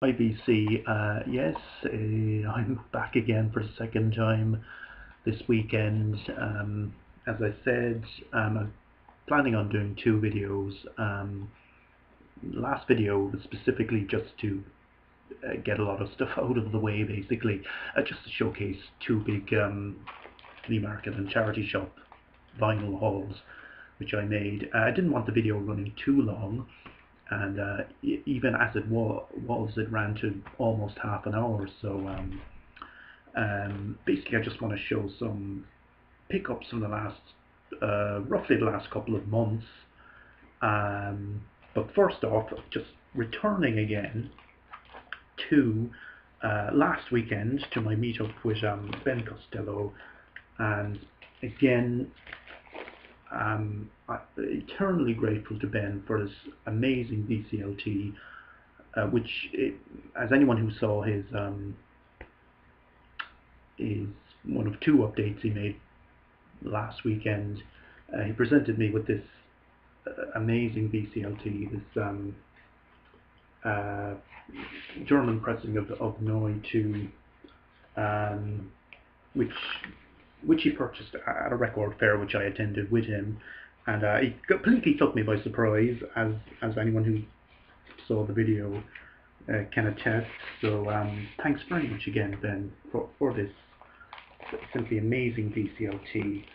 Hi VC, yes, I'm back again for the second time this weekend. As I said, I'm planning on doing two videos. Last video was specifically just to get a lot of stuff out of the way, basically, just to showcase two big flea market and charity shop vinyl hauls, which I made. I didn't want the video running too long, and even as it was, it ran to almost half an hour. So basically, I just want to show some pickups from the last, roughly the last couple of months. But first off, just returning again to last weekend to my meetup with Ben Costello, and again, I'm eternally grateful to Ben for his amazing VCLT, which, as anyone who saw his is one of two updates he made last weekend. He presented me with this amazing VCLT, this German pressing of Noi 2, which he purchased at a record fair which I attended with him, and it completely took me by surprise, as anyone who saw the video can attest. So thanks very much again, Ben, for this simply amazing VCLT.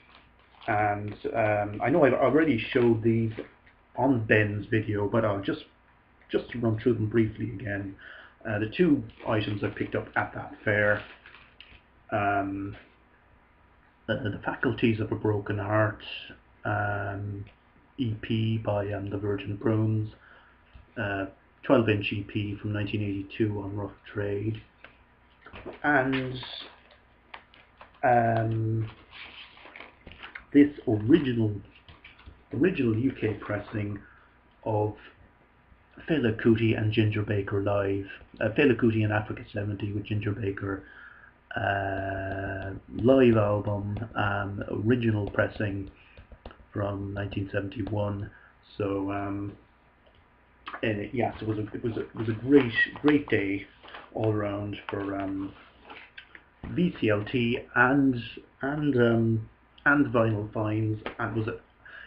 And I know I've already showed these on Ben's video, but I'll just run through them briefly again. The two items I picked up at that fair: the Faculties of a Broken Heart EP by the Virgin Prunes, 12-inch EP from 1982 on Rough Trade, and this original UK pressing of Fela Kuti and Ginger Baker live. Fela Kuti in Africa 70 with Ginger Baker live album, original pressing from 1971. So yeah, so it was a great day all around for VCLT and vinyl finds, and was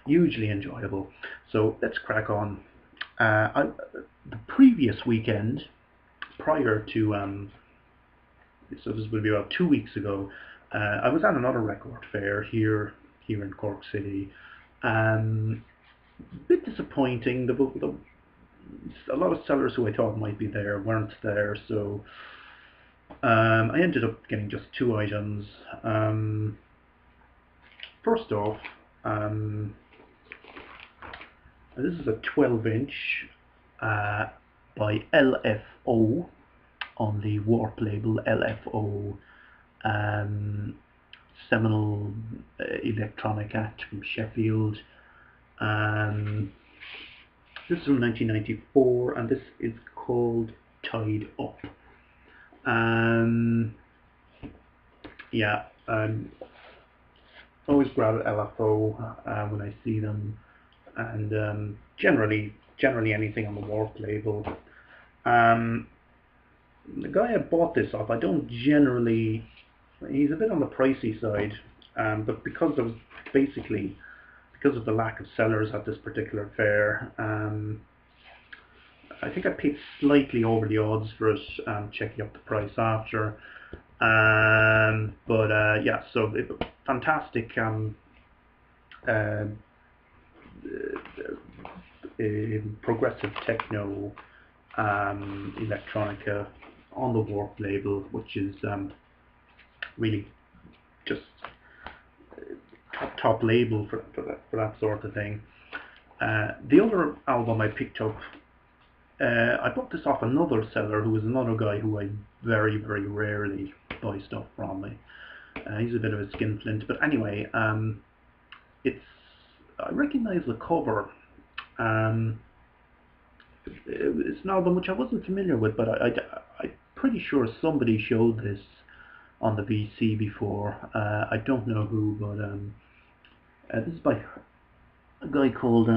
hugely enjoyable. So let's crack on. The previous weekend, prior to so this would be about 2 weeks ago, I was at another record fair here in Cork City. A bit disappointing. A lot of sellers who I thought might be there weren't there, so I ended up getting just two items. First off, this is a 12-inch by LFO on the Warp label. LFO, seminal electronic act from Sheffield. This is from 1994, and this is called Tied Up. Yeah, always grab LFO when I see them, and generally anything on the Warp label. The guy I bought this off, I don't generally, he's a bit on the pricey side, but because of the lack of sellers at this particular fair, I think I paid slightly over the odds for it, checking up the price after. But yeah, so fantastic progressive techno electronica on the Warp label, which is really just top label for that sort of thing. The other album I picked up, I bought this off another seller who is another guy who I very rarely buy stuff from. He's a bit of a skinflint, but anyway, I recognise the cover. It's an album which I wasn't familiar with, but I'm pretty sure somebody showed this on the VC before. I don't know who, but this is by a guy called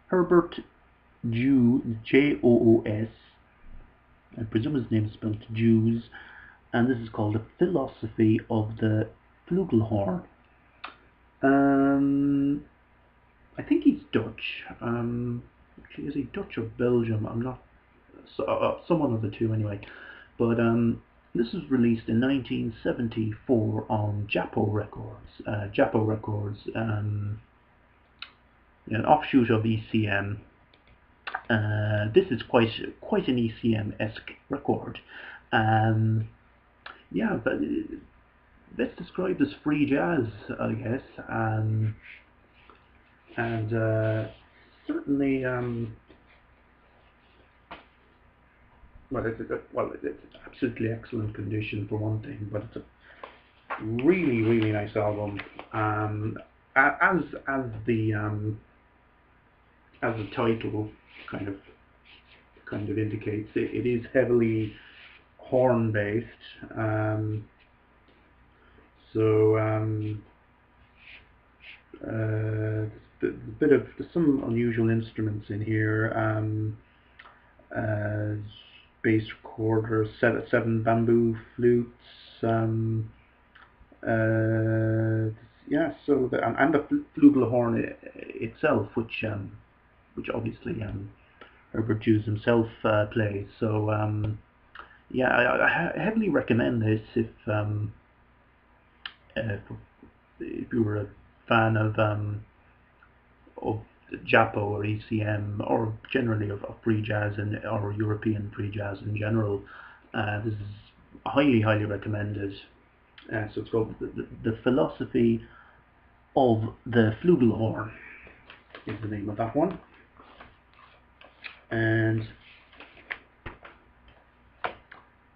Herbert Joos. I presume his name is spelled Joos, and this is called The Philosophy of the Flugelhorn. I think he's Dutch. Actually, is he Dutch or Belgium? I'm not. Some one of the two, anyway. But this was released in 1974 on Japo Records. Japo Records, an offshoot of ECM. This is quite an ECM-esque record. Yeah, but let's describe as free jazz, I guess. And certainly, well, it's absolutely excellent condition for one thing, but it's a really, really nice album. As the title kind of indicates, it is heavily horn based. There's some unusual instruments in here. Bass recorder, 7 bamboo flutes. Yeah, so and the Flugelhorn itself, which obviously Herbert Joos himself plays. So yeah, I heavily recommend this if you were a fan of Japo or ECM, or generally of free jazz or European free jazz in general. This is highly recommended. So it's called the Philosophy of the Flugelhorn is the name of that one. And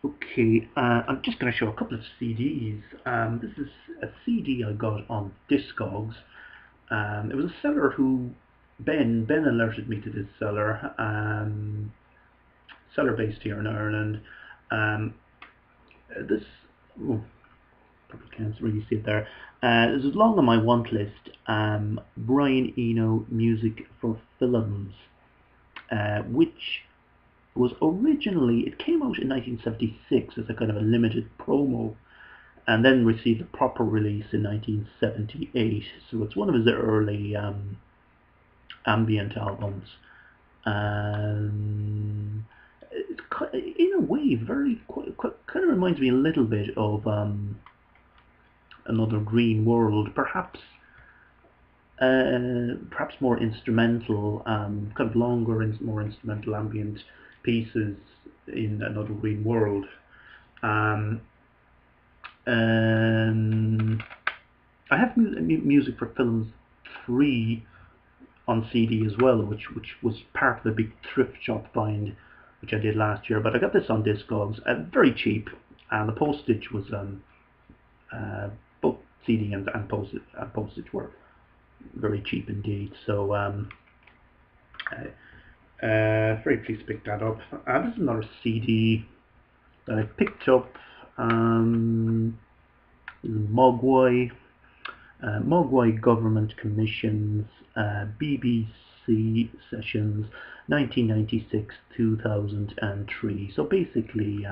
okay, I'm just going to show a couple of CDs. This is a CD I got on Discogs. It was a seller who Ben alerted me to this seller. Seller based here in Ireland. This probably can't really see it there. This is long on my want list. Brian Eno Music for Films, which was originally, it came out in 1976 as a kind of a limited promo, and then received a proper release in 1978. So it's one of his early ambient albums. It's in a way very kind of reminds me a little bit of Another Green World, perhaps more instrumental, kind of longer and more instrumental ambient pieces in Another Green World. I have Music for Films 3 on CD as well, which was part of a big thrift shop find which I did last year. But I got this on Discogs, very cheap, and the postage was both CD and postage were very cheap indeed. So very pleased to pick that up. This is another CD that I picked up. Mogwai Government Commissions, BBC Sessions, 1996-2003. So basically,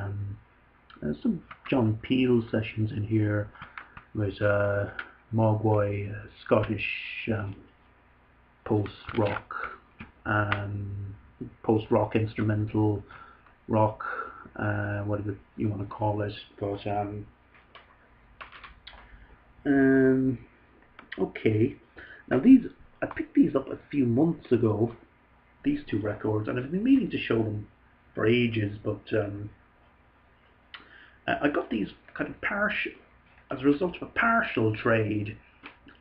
some John Peel sessions in here with Mogwai, Scottish post-rock, instrumental rock, whatever you want to call it. But okay, now I picked these up a few months ago, these two records, and I've been meaning to show them for ages, but I got these kind of as a result of a partial trade.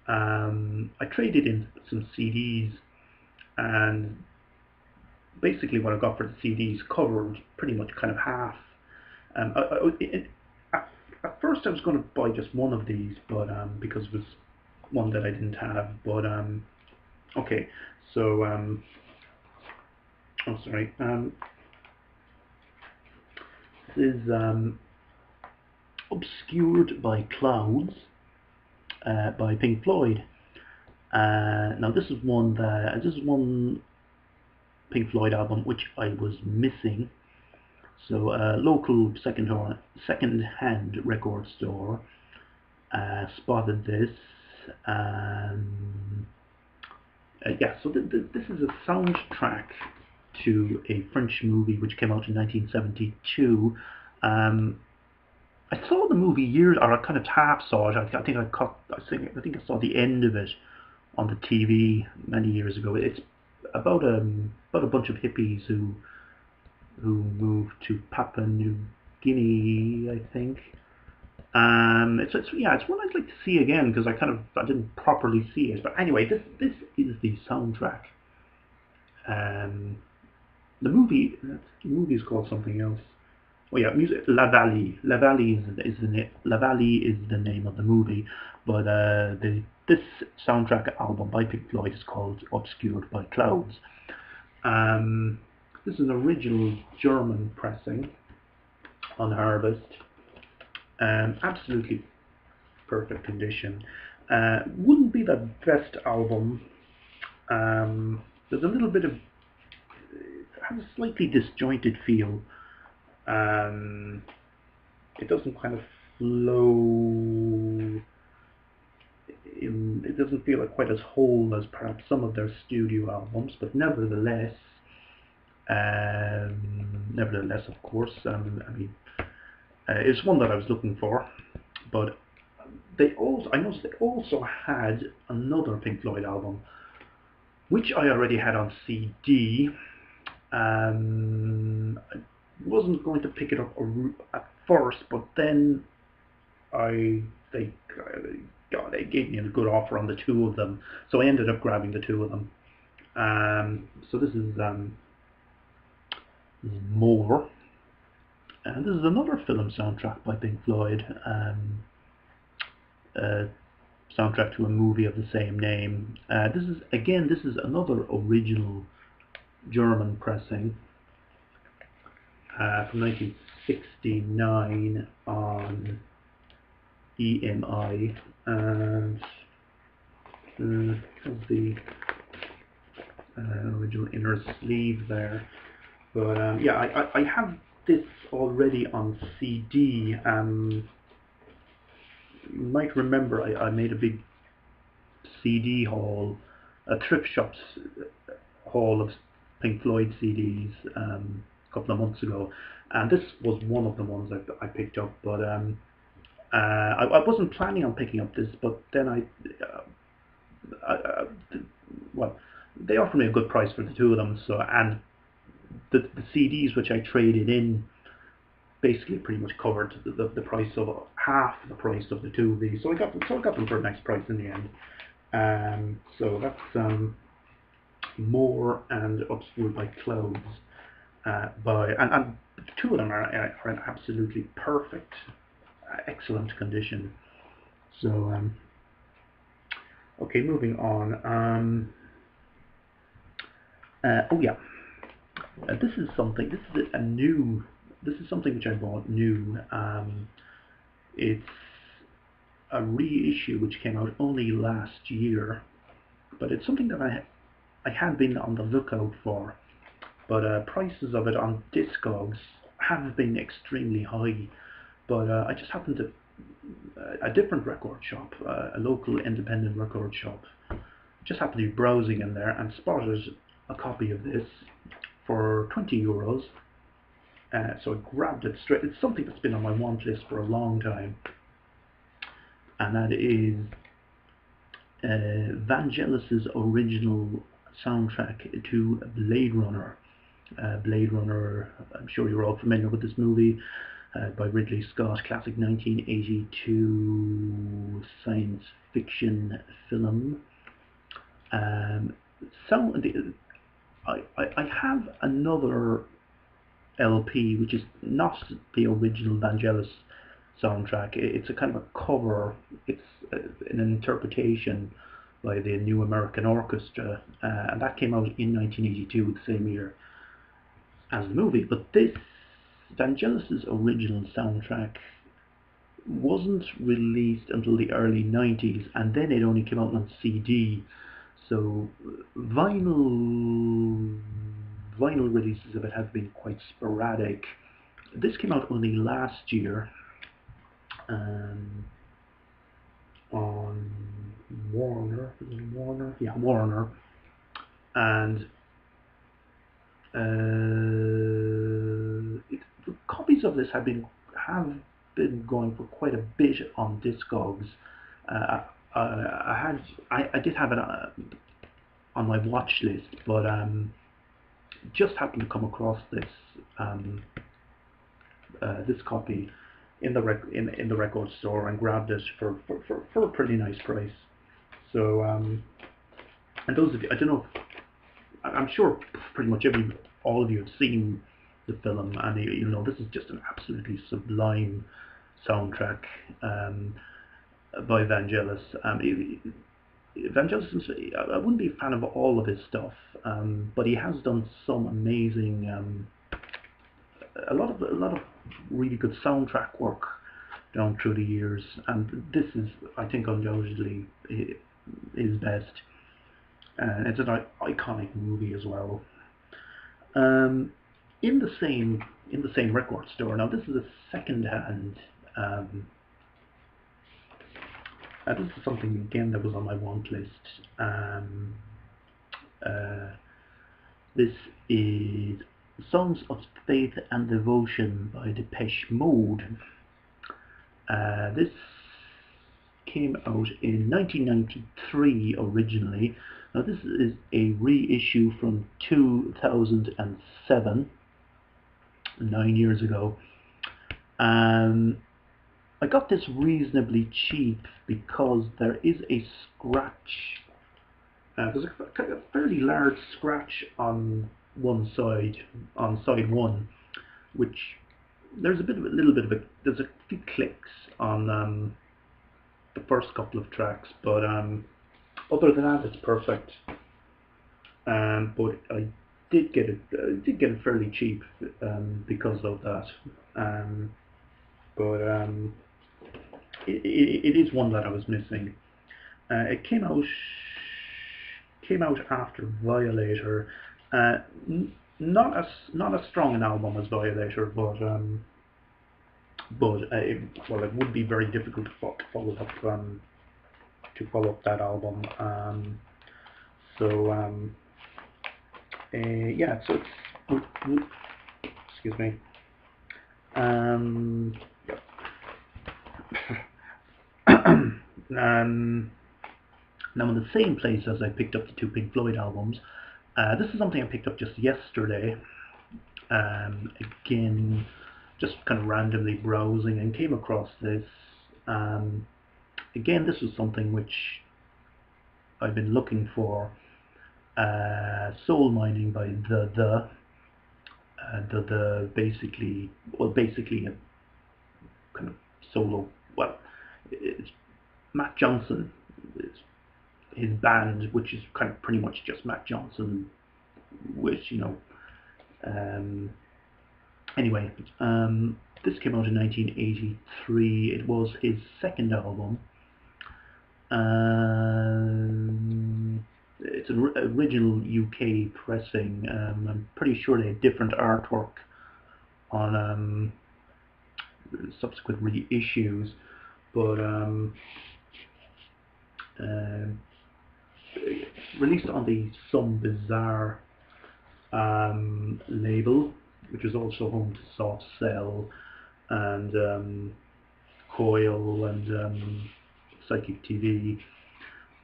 I traded in some CDs, and basically what I got for the CDs covered pretty much kind of half. At first I was going to buy just one of these, but because it was one that I didn't have. But okay, so oh sorry, this is Obscured by Clouds by Pink Floyd. Now this is one Pink Floyd album, which I was missing. So a local second-hand record store spotted this. Yeah, so this is a soundtrack to a French movie which came out in 1972. I saw the movie years, or I kind of half saw it. I think I saw the end of it on the TV many years ago. It's about a bunch of hippies who moved to Papua New Guinea, I think. It's one I'd like to see again because I didn't properly see it. But anyway, this is the soundtrack. The movie is called something else. Oh yeah, music. La Vallée. La Vallée is the name of the movie, but this soundtrack album by Pink Floyd is called Obscured by Clouds. This is an original German pressing on Herbert. Absolutely perfect condition. Wouldn't be the best album. There's a little bit of, it has a slightly disjointed feel. It doesn't kind of flow. It doesn't feel like quite as whole as perhaps some of their studio albums, but nevertheless, of course, it's one that I was looking for. But I noticed they also had another Pink Floyd album, which I already had on CD. I wasn't going to pick it up at first, but then they gave me a good offer on the two of them, so I ended up grabbing the two of them. So this is More, and this is another film soundtrack by Pink Floyd, soundtrack to a movie of the same name. This is another original German pressing from 1969 on EMI, and the original inner sleeve there. But yeah, I have this already on CD. You might remember I made a big CD haul, a thrift shops haul of Pink Floyd CDs a couple of months ago, and this was one of the ones I picked up. But I wasn't planning on picking up this, but then they offered me a good price for the two of them. So, and the CDs which I traded in basically pretty much covered the price of half the price of the two of these. So I got them for a nice price in the end. So that's More and Obscured by Clouds. And the two of them are in absolutely perfect, excellent condition. So okay, moving on. Oh yeah, this is something which I bought new. It's a reissue which came out only last year, but it's something that I had been on the lookout for. But prices of it on Discogs have been extremely high. But I just happened to a different record shop, a local independent record shop. Just happened to be browsing in there and spotted a copy of this for €20. So I grabbed it straight. It's something that's been on my want list for a long time, and that is Vangelis' original soundtrack to Blade Runner. Blade Runner, I'm sure you're all familiar with this movie, by Ridley Scott, classic 1982 science fiction film. I have another LP which is not the original Vangelis soundtrack. It's a kind of a cover. It's an interpretation by the New American Orchestra, and that came out in 1982, the same year as the movie. But this Vangelis' original soundtrack wasn't released until the early 90s, and then it only came out on CD. So vinyl vinyl releases of it have been quite sporadic. This came out only last year on Warner, yeah, Warner, and the copies of this have been going for quite a bit on Discogs. I did have it on my watch list, but just happened to come across this this copy in the record store and grabbed it for a pretty nice price. So and those of you, I don't know, I'm sure pretty much all of you have seen the film, and you know this is just an absolutely sublime soundtrack by Vangelis. Vangelis, I wouldn't be a fan of all of his stuff, but he has done some amazing, a lot of really good soundtrack work down through the years, and this is, I think, undoubtedly his best. And it's an iconic movie as well. In the same record store. Now this is a second-hand. This is something again that was on my want list. This is Songs of Faith and Devotion by Depeche Mode. This came out in 1993 originally. Now this is a reissue from 2007, 9 years ago. I got this reasonably cheap because there is a scratch. There's a fairly large scratch on one side, on side one, which there's a little bit of a, there's a few clicks on the first couple of tracks, but other than that, it's perfect. But I did get it fairly cheap because of that. It is one that I was missing. It came out after Violator. Not as strong an album as Violator, but it would be very difficult to follow up that album. Yeah, so it's excuse me. Now in the same place as I picked up the two Pink Floyd albums, this is something I picked up just yesterday. Again, just kind of randomly browsing and came across this. Again, this was something which I've been looking for. Soul Mining by the basically a kind of solo. Well, it's Matt Johnson. It's his band, which is kind of pretty much just Matt Johnson, which, you know. Anyway, this came out in 1983. It was his second album. It's an original UK pressing. I'm pretty sure they had different artwork on subsequent reissues, but released on the Some Bizarre label, which is also home to Soft Cell and Coil and Psychic TV.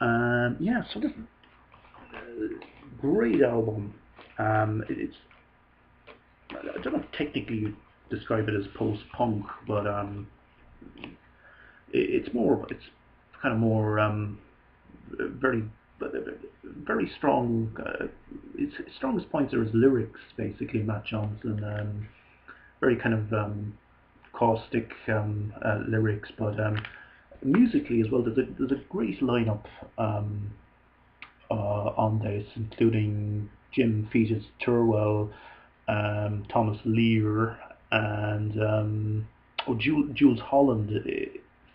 Yeah, so this great album. It's, I don't know if technically you describe it as post-punk, but it's kind of more very strong. Its strongest points are his lyrics, basically. Matt Johnson, very kind of caustic lyrics, but musically as well. There's a great lineup on this, including Jim Fetus Turwell, Thomas Lear, and Jules Holland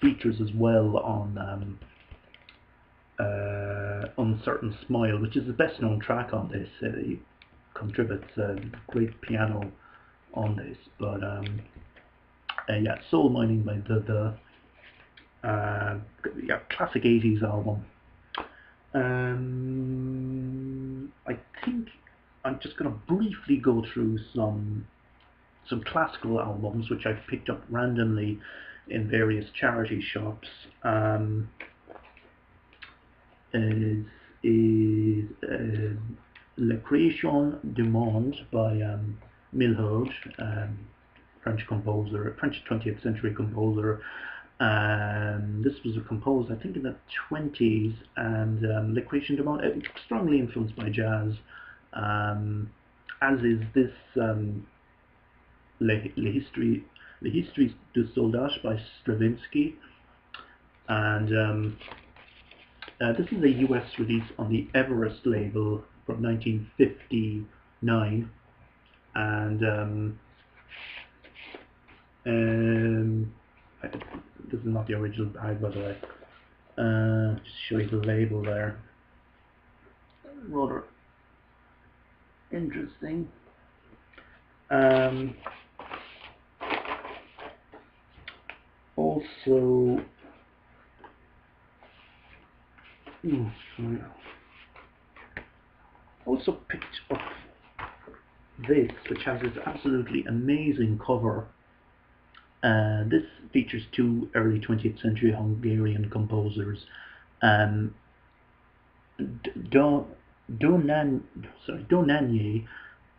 features as well on Uncertain Smile, which is the best known track on this. contributes great piano on this. But yeah, Soul Mining by the yeah, classic 80s album. I think I'm just going to briefly go through some classical albums which I've picked up randomly in various charity shops. Is La Création du Monde by Milhaud, French composer, French 20th century composer. This was composed, I think, in the 20s, and La Création du Monde, strongly influenced by jazz, as is this L'Histoire du Soldat by Stravinsky. And this is a US release on the Everest label from 1959, and this is not the original bag, by the way. Just show you the label there. Rather interesting. Also, also picked up this, which has this absolutely amazing cover. This features two early 20th century Hungarian composers, Donanye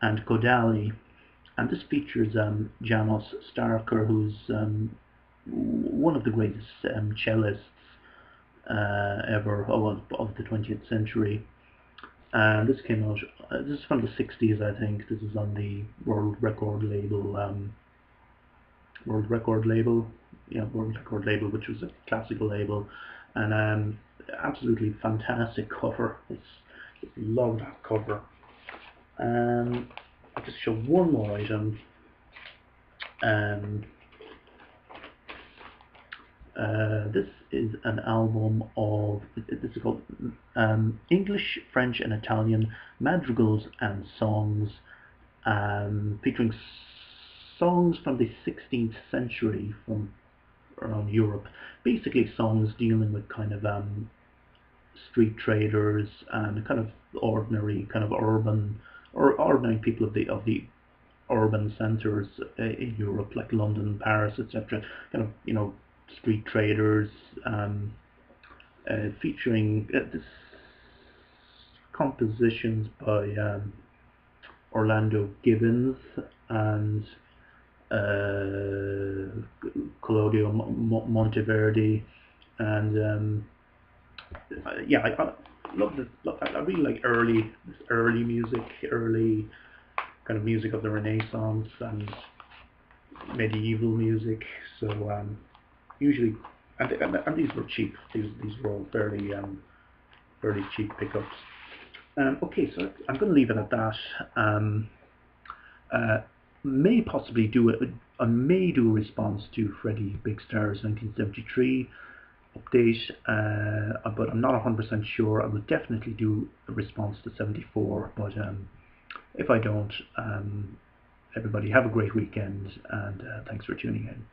and Kodály, and this features János Starker, who's one of the greatest cellists ever of the 20th century. And this came out, this is from the 60s, I think. This is on the World Record label, which was a classical label, and absolutely fantastic cover. Just love that cover. I'll just show one more item. This is an album of, this is called English, French and Italian Madrigals and Songs, featuring songs from the 16th century from around Europe. Basically songs dealing with kind of street traders and kind of ordinary, kind of urban, or ordinary people of the urban centres in Europe, like London, Paris, etc. Kind of, you know, street traders, featuring this compositions by Orlando Gibbons and Claudio Monteverdi, and yeah, I love this. I really like this early music, early kind of music of the Renaissance and medieval music. So usually, and these were cheap. These were all fairly cheap pickups. Okay, so I'm going to leave it at that. May possibly do I may do a response to Freddie Big Star's 1973 update, but I'm not 100% sure. I will definitely do a response to 74, but if I don't, everybody have a great weekend, and thanks for tuning in.